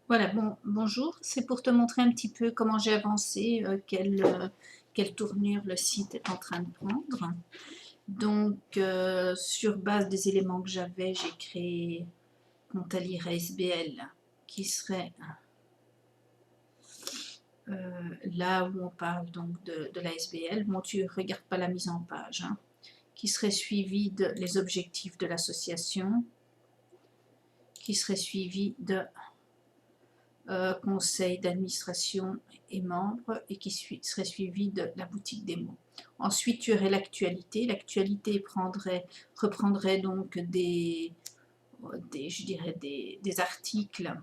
Voilà, bonjour, c'est pour te montrer un petit peu comment j'ai avancé, quelle tournure le site est en train de prendre. Donc, sur base des éléments que j'avais, j'ai créé compte à lire ASBL qui serait là où on parle donc de l'ASBL. Bon, tu ne regardes pas la mise en page, hein, qui serait suivi de les objectifs de l'association, qui serait suivi de conseil d'administration et membres et qui serait suivi de la boutique des mots. Ensuite, tu aurais l'actualité. L'actualité reprendrait donc je dirais des articles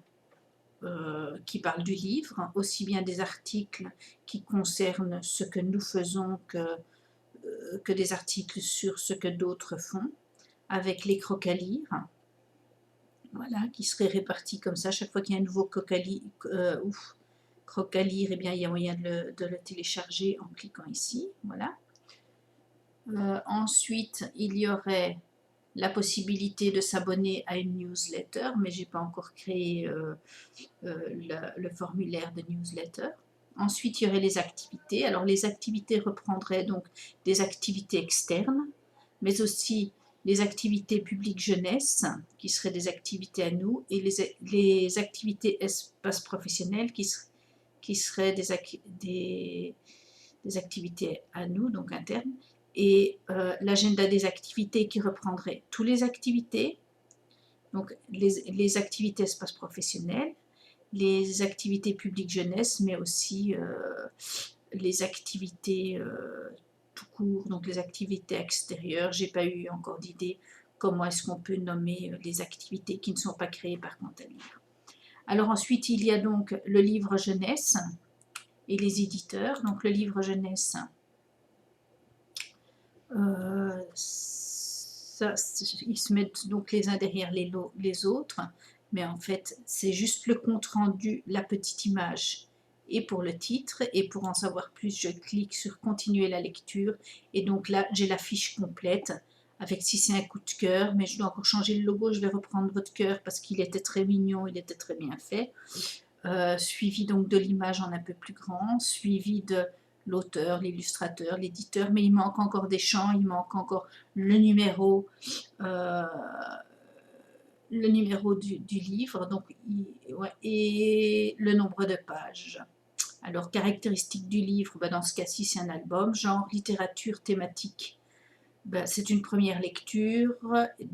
qui parlent du livre, aussi bien des articles qui concernent ce que nous faisons que des articles sur ce que d'autres font, avec les crocs à lire. Voilà, qui serait réparti comme ça. Chaque fois qu'il y a un nouveau croc à lire, eh bien, il y a moyen de le télécharger en cliquant ici. Voilà. Ensuite, il y aurait la possibilité de s'abonner à une newsletter, mais je n'ai pas encore créé le formulaire de newsletter. Ensuite, il y aurait les activités. Alors, les activités reprendraient donc des activités externes, mais aussi les activités publiques jeunesse, qui seraient des activités à nous, et les activités espace professionnel, qui seraient des activités à nous, donc internes, et l'agenda des activités qui reprendrait toutes les activités, donc les activités espace professionnel, les activités publiques jeunesse, mais aussi les activités tout court, donc les activités extérieures. J'ai pas eu encore d'idée comment est-ce qu'on peut nommer les activités qui ne sont pas créées par compte à lire. Alors ensuite, il y a donc le livre jeunesse et les éditeurs. Donc le livre jeunesse, ils se mettent donc les uns derrière les autres, mais en fait, c'est juste le compte rendu, la petite image et pour le titre, et pour en savoir plus, je clique sur continuer la lecture, et donc là, j'ai la fiche complète, avec si c'est un coup de cœur, mais je dois encore changer le logo, je vais reprendre votre cœur parce qu'il était très mignon, il était très bien fait, suivi donc de l'image en un peu plus grand, suivi de l'auteur, l'illustrateur, l'éditeur, mais il manque encore des champs, il manque encore le numéro, euh, du livre, donc, ouais, et le nombre de pages. Alors, caractéristiques du livre, ben dans ce cas-ci, c'est un album. Genre, littérature thématique, ben, c'est une première lecture.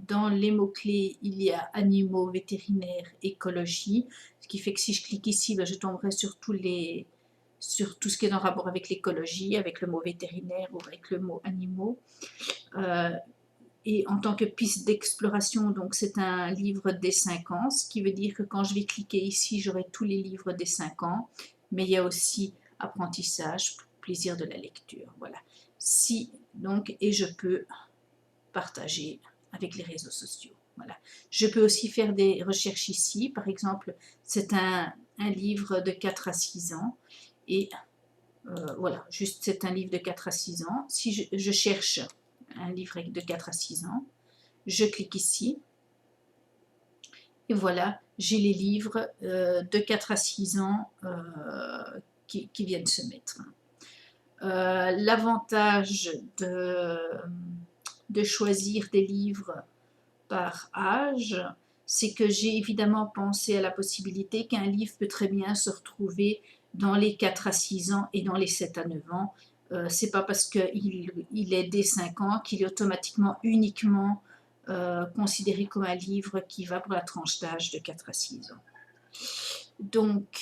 Dans les mots-clés, il y a animaux, vétérinaires, écologie, ce qui fait que si je clique ici, ben, je tomberai sur tout ce qui est en rapport avec l'écologie, avec le mot vétérinaire ou avec le mot animaux. Et en tant que piste d'exploration, donc c'est un livre des 5 ans, ce qui veut dire que quand je vais cliquer ici, j'aurai tous les livres des 5 ans, mais il y a aussi apprentissage, plaisir de la lecture. Voilà. Si, donc, et je peux partager avec les réseaux sociaux. Voilà. Je peux aussi faire des recherches ici. Par exemple, c'est un livre de 4 à 6 ans. Et voilà, juste c'est un livre de 4 à 6 ans. Si je cherche un livre de 4 à 6 ans, je clique ici. Et voilà, j'ai les livres de 4 à 6 ans qui viennent se mettre. L'avantage de choisir des livres par âge, c'est que j'ai évidemment pensé à la possibilité qu'un livre peut très bien se retrouver dans les 4 à 6 ans et dans les 7 à 9 ans. C'est pas parce qu'il est dès 5 ans qu'il est automatiquement uniquement considéré comme un livre qui va pour la tranche d'âge de 4 à 6 ans. Donc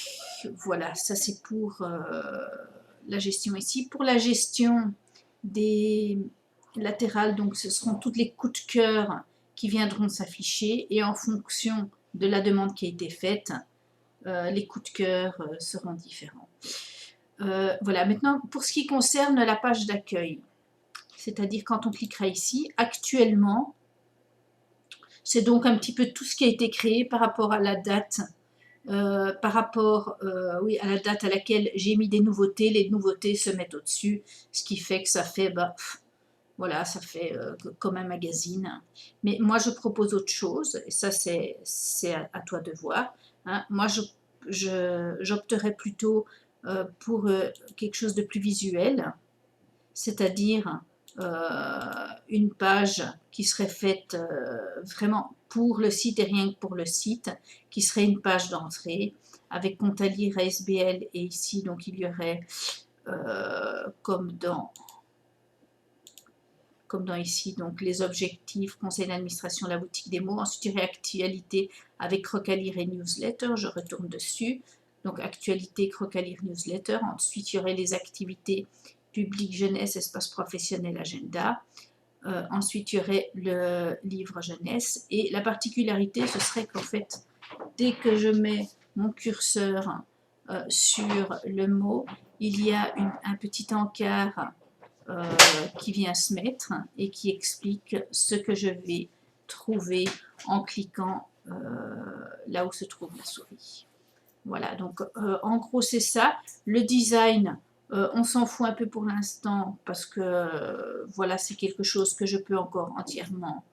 voilà, ça c'est pour la gestion ici. Pour la gestion des latérales, donc ce seront toutes les coups de cœur qui viendront s'afficher, et en fonction de la demande qui a été faite, les coups de cœur seront différents. Voilà, maintenant pour ce qui concerne la page d'accueil, c'est-à-dire quand on cliquera ici, actuellement, c'est donc un petit peu tout ce qui a été créé par rapport à la date, par rapport oui, à la date à laquelle j'ai mis des nouveautés. Les nouveautés se mettent au-dessus, ce qui fait que ça fait, bah, voilà, ça fait comme un magazine. Mais moi, je propose autre chose, et ça, c'est à toi de voir. Hein. Moi, je j'opterais plutôt pour quelque chose de plus visuel, c'est-à-dire une page qui serait faite vraiment pour le site et rien que pour le site, qui serait une page d'entrée avec compte à lire, ASBL, et ici donc il y aurait comme dans ici, donc les objectifs, conseil d'administration, la boutique des mots. Ensuite, il y aurait actualité avec croc à lire et newsletter. Je retourne dessus. Donc, actualité, croc à lire, newsletter. Ensuite, il y aurait les activités public, jeunesse, espace professionnel, agenda. Ensuite, il y aurait le livre jeunesse. Et la particularité, ce serait qu'en fait, dès que je mets mon curseur sur le mot, il y a un petit encart qui vient se mettre et qui explique ce que je vais trouver en cliquant là où se trouve la souris. Voilà, donc en gros c'est ça. Le design, on s'en fout un peu pour l'instant parce que voilà, c'est quelque chose que je peux encore entièrement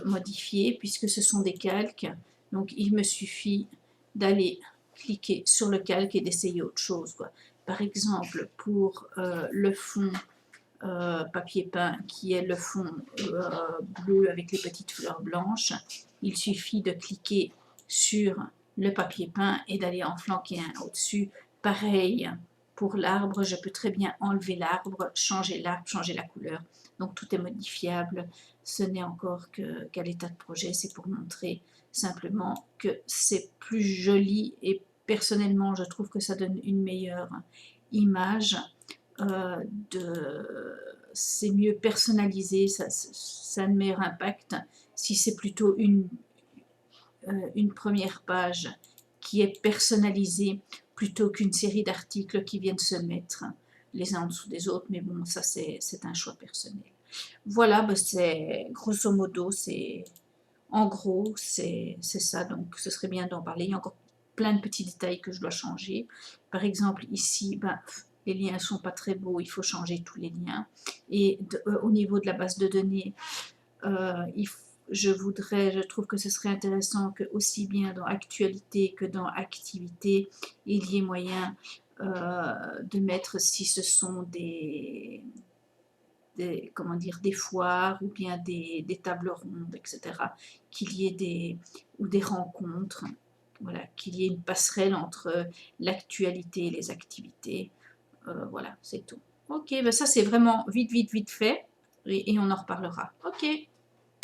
modifier puisque ce sont des calques. Donc il me suffit d'aller cliquer sur le calque et d'essayer autre chose, quoi. Par exemple, pour le fond papier peint qui est le fond bleu avec les petites fleurs blanches, il suffit de cliquer sur le papier peint et d'aller en flanquer un au-dessus. Pareil pour l'arbre, je peux très bien enlever l'arbre, changer la couleur. Donc tout est modifiable. Ce n'est encore qu'à l'état de projet, c'est pour montrer simplement que c'est plus joli et personnellement je trouve que ça donne une meilleure image. C'est mieux personnalisé, ça a un meilleur impact si c'est plutôt une première page qui est personnalisée plutôt qu'une série d'articles qui viennent se mettre les uns en dessous des autres, mais bon, ça c'est un choix personnel. Voilà, ben c'est grosso modo, en gros, c'est ça, donc ce serait bien d'en parler. Il y a encore plein de petits détails que je dois changer. Par exemple, ici, ben, les liens ne sont pas très beaux, il faut changer tous les liens. Et au niveau de la base de données, je trouve que ce serait intéressant que aussi bien dans actualité que dans activité, il y ait moyen de mettre si ce sont comment dire, des foires ou bien des tables rondes, etc. Qu'il y ait des rencontres, voilà, qu'il y ait une passerelle entre l'actualité et les activités. Voilà, c'est tout. Ok, ben ça c'est vraiment vite fait et on en reparlera. Ok.